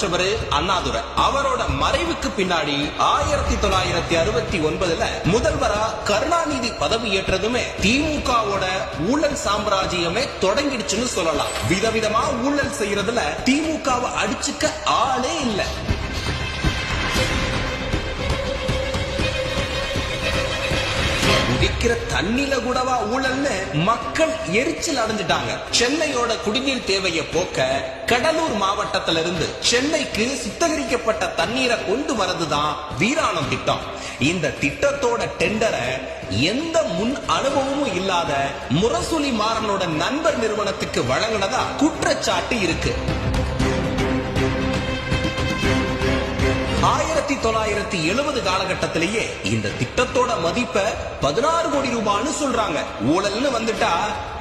வச்சவரு அண்ணாதுரை. அவரோட மறைவுக்கு பின்னாடி 1969 முதல்வரா கருணாநிதி பதவி ஏற்றதுமே திமுகவோட ஊழல் சாம்ராஜ்யமே தொடங்கிடுச்சுன்னு சொல்லலாம். விதவிதமா ஊழல் செய்யறதுல திமுகவை அடிச்சுக்க ஆளே இல்ல. குடிக்கிற தண்ணில கூடவா ஊழல்னு மக்கள் எரிச்சல் அடைஞ்சிட்டாங்க. சென்னையோட குடிநீர் தேவையை போக்க கடலூர் மாவட்டத்திலிருந்து சென்னைக்கு சுத்திகரிக்கப்பட்ட தண்ணீரை கொண்டு வரதுதான் வீராணம் திட்டம். இந்த திட்டத்தோட டெண்டரை எந்த முன் அனுபவமும் இல்லாத முரசொலி மாறனோட நண்பர் நிறுவனத்துக்கு வழங்கினதா குற்றச்சாட்டு இருக்கு. 1970 காலகட்டத்திலேயே இந்த திட்டத்தோட மதிப்பை 16 கோடி ரூபான்னு சொல்றாங்க. ஊழல்னு வந்துட்டா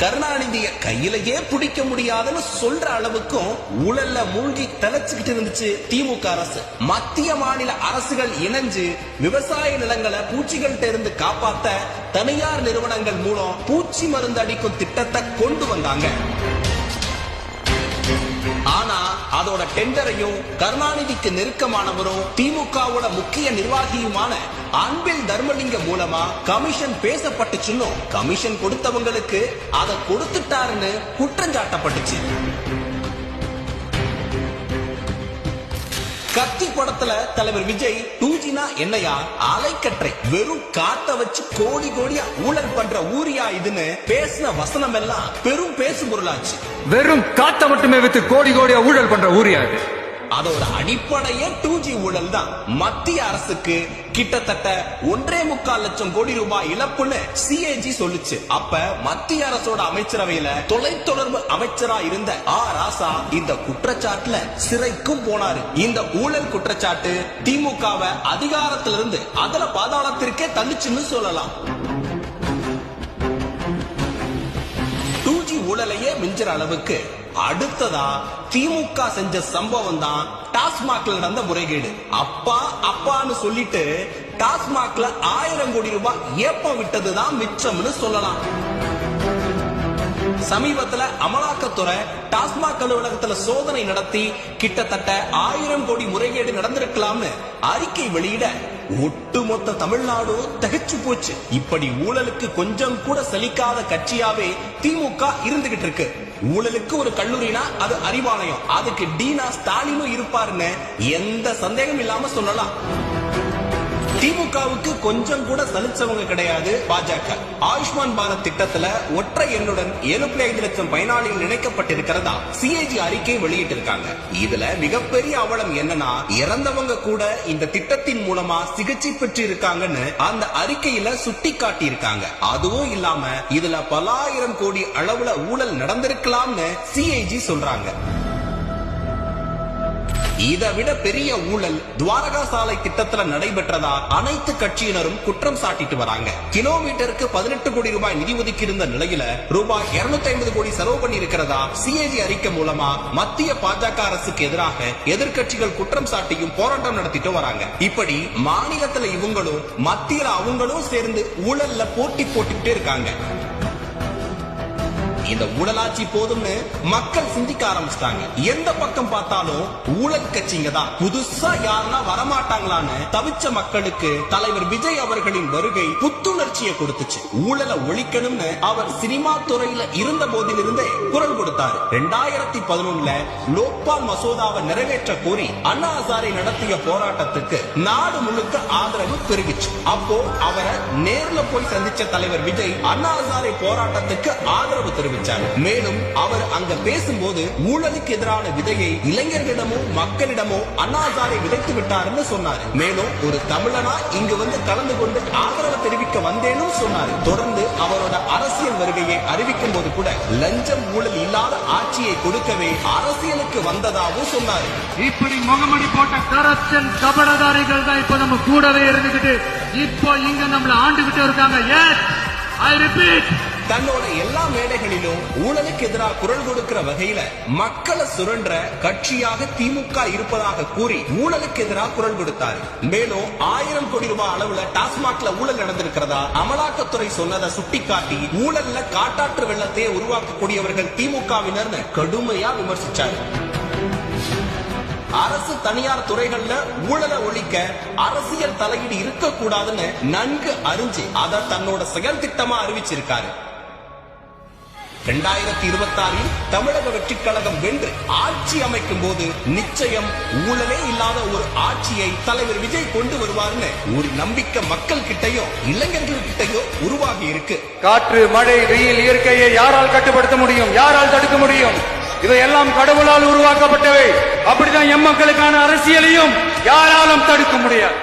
கருணாநிதிய கையிலேயே பிடிக்க முடியாதுன்னு சொல்ற அளவுக்கும் ஊழல்ல மூழ்கி தலைச்சுக்கிட்டு இருந்துச்சு திமுக அரசு. மத்திய மாநில அரசுகள் இணைஞ்சு விவசாய நிலங்களை பூச்சிகள்கிட்ட இருந்து காப்பாத்த தனியார் நிறுவனங்கள் மூலம் பூச்சி மருந்து அடிக்கும் திட்டத்தை கொண்டு வந்தாங்க. ஆனா அதோட டெண்டரையும் கருணாநிதிக்கு நெருக்கமானவரும் திமுகவோட முக்கிய நிர்வாகியுமான அன்பில் தர்மலிங்க மூலமா கமிஷன் பேசப்பட்டுச்சுன்னு கமிஷன் கொடுத்தவங்களுக்கு அதை கொடுத்துட்டாருன்னு குற்றஞ்சாட்டப்பட்டுச்சு. கத்தி படத்துல தலைவர் விஜய் 2Gனா என்னையா அலைக்கற்றை வெறும் காத்த வச்சு கோடி கோடியா ஊழல் பண்ற ஊரியா இதுன்னு பேசின வசனம் எல்லாம் பெரும் பேசு பொருளாச்சு. வெறும் காத்த மட்டுமே வித்து கோடி கோடியா ஊழல் பண்ற ஊரியா இது. அதோட அடிப்படையே 2G ஊழல் தான். மத்திய அரசுக்கு கிட்டத்தட்ட 1.25 லட்சம் கோடி ரூபாய் இழப்புன்னு CAG சொல்லுச்சு. அப்ப மத்திய அரசோட அமைச்சரவையில தொலைத்தொடர்பு அமைச்சரா இருந்த ராசா இந்த குற்றச்சாட்டுல சிறைக்கும் போனாரு. இந்த ஊழல் குற்றச்சாட்டு திமுகவை அதிகாரத்திலிருந்து அதல பாதாளத்திற்கே தள்ளிச்சுன்னு சொல்லலாம். 2G ஊழலையே மிஞ்சிற அளவுக்கு அடுத்ததா திமுக செஞ்ச சம்பவம் தான் டாஸ்மாக்ல நடந்த முறைகேடு. அப்பா அப்பான்னு சொல்லிட்டு டாஸ்மாக்ல 1000 கோடி ரூபாய் ஏப்பம் விட்டதுதான் மிச்சம்னு சொல்லலாம். சமீபத்துல அமலாக்கத்துறை டாஸ்மாக் அலுவலகத்துல சோதனை நடத்தி கிட்டத்தட்ட 1000 கோடி முறைகேடு நடந்திருக்கலாம்னு அறிக்கை வெளியிட ஒட்டுமொத்த தமிழ்நாடு தகைச்சு போச்சு. இப்படி ஊழலுக்கு கொஞ்சம் கூட சலிக்காத கட்சியாவே திமுக இருந்துகிட்டு இருக்கு. ஊழலுக்கு ஒரு கல்லூரினா அது அறிவாலயம், அதுக்கு டீனா ஸ்டாலினும் இருப்பாருன்னு எந்த சந்தேகம் இல்லாம சொல்லலாம். திமுகவுக்கு கொஞ்சம் கூட சலிச்சவங்க கிடையாது பாஜக. ஆயுஷ்மான் பாரத் திட்டத்துல ஒற்றை எண்ணுடன் 7.5 லட்சம் பயனாளிகள் இணைக்கப்பட்டிருக்கிறதா CAG அறிக்கை வெளியிட்டிருக்காங்க. இதுல மிகப்பெரிய அவலம் என்னன்னா இறந்தவங்க கூட இந்த திட்டத்தின் மூலமா சிகிச்சை பெற்று இருக்காங்கன்னு அந்த அறிக்கையில சுட்டி காட்டி இருக்காங்க. அதுவும் இல்லாம இதுல பல ஆயிரம் கோடி அளவுல ஊழல் நடந்திருக்கலாம்னு CAG சொல்றாங்க. இதை விட பெரிய ஊழல் துவாரகா சாலை திட்டத்துல நடைபெற்றதா அனைத்து கட்சியினரும் குற்றம் சாட்டிட்டு வராங்க. கிலோமீட்டருக்கு 18 கோடி ரூபாய் நிதி ஒதுக்கி இருந்த நிலையில ரூபாய் 250 கோடி செலவு பண்ணி இருக்கிறதா CAG அறிக்கை மூலமா மத்திய பாஜக அரசுக்கு எதிராக எதிர்கட்சிகள் குற்றம் சாட்டியும் போராட்டம் நடத்திட்டு வராங்க. இப்படி மாநிலத்துல இவங்களும் மத்தியில அவங்களும் சேர்ந்து ஊழல்ல போட்டி போட்டுக்கிட்டே இருக்காங்க. இந்த ஊழலாட்சி போதும்னு மக்கள் சிந்திக்க ஆரம்பிச்சிட்டாங்க. எந்த பக்கம் பார்த்தாலும் ஊழல் கட்சிங்க தான். புதுசா யாருன்னா வரமாட்டாங்களான்னு தவிச்ச மக்களுக்கு தலைவர் விஜய் அவர்களின் வருகை புத்துணர்ச்சியை கொடுத்துச்சு. ஊழலை ஒழிக்கணும்னு அவர் சினிமா துறையில இருந்த போதிலிருந்தே குரல் கொடுத்தாரு. 2011 லோக்பால் மசோதாவை நிறைவேற்ற கோரி அண்ணா ஹசாரே நடத்திய போராட்டத்துக்கு நாடு முழுக்க ஆதரவு பெருகிச்சு. அப்போ அவரை நேர்ல போய் சந்திச்ச தலைவர் விஜய் அண்ணா ஹசாரே போராட்டத்துக்கு ஆதரவு தெரிவித்தார். மேலும் அவர் அங்க பேசும்போது ஊழலுக்கு எதிரான விதையை இளைஞர்களிடமோ மக்களிடமோ அண்ணா ஹசாரே விதைத்து விட்டாருன்னு சொன்னாரு. மேலும் ஒரு தமிழனா இங்கு வந்து கலந்து கொண்டு ஆதரவு தெரிவிக்க வந்தேன்னு சொன்னாரு. தொடர்ந்து அவரோட அரசியல் வருகையை அறிவிக்கும் போது கூட லஞ்சம் ஊழல் இல்லாத ஆட்சியை கொடுக்கவே அரசியலுக்கு வந்ததாகவும் சொன்னாரு. இப்படி முகமடி போட்ட கரப்ஷன் கபடதாரிகள் தான் இப்ப நம்ம கூடவே இருந்துகிட்டு இப்போ இங்க நம்மள ஆண்டுகிட்டு இருக்காங்க. I repeat. தன்னோட எல்லா மேடைகளிலும் ஊழலுக்கு எதிராக குரல் கொடுக்கிற வகையில மக்களை சுரண்ட கட்சியாக திமுக இருப்பதாக கூறி ஊழலுக்கு எதிராக குரல் கொடுத்தாரு. மேலும் 1000 கோடி ரூபாய் அளவுல டாஸ்மாக்ல ஊழல் நடந்திருக்கிறதா அமலாக்கத்துறை சொன்னதை சுட்டிக்காட்டி ஊழல்ல காட்டாற்று வெள்ளத்தையே உருவாக்கக்கூடியவர்கள் திமுகவினர் கடுமையா விமர்சிச்சாரு. அரசு தனியார் துறைகள்ல ஊழலை ஒழிக்க அரசியல் தலையீடு இருக்கக்கூடாதுன்னு நன்கு அறிஞ்சு அதை தன்னோட செயல் திட்டமா அறிவிச்சிருக்காரு. 2026 தமிழக வெற்றிக் கழகம் வென்று ஆட்சி அமைக்கும் போது நிச்சயம் ஊழலே இல்லாத ஒரு ஆட்சியை தலைவர் விஜய் கொண்டு வருவார்னு ஒரு நம்பிக்கை மக்கள் கிட்டையும் இளைஞர்கள் கிட்டையும் உருவாகி இருக்கு. காற்று, மழை, வெயில், இயற்கையை யாரால் கட்டுப்படுத்த முடியும்? யாரால் தடுக்க முடியும்? இவையெல்லாம் கடவுளால் உருவாக்கப்பட்டவை. அப்படிதான் எம் மக்களுக்கான அரசியலையும் யாராலும் தடுக்க முடியாது.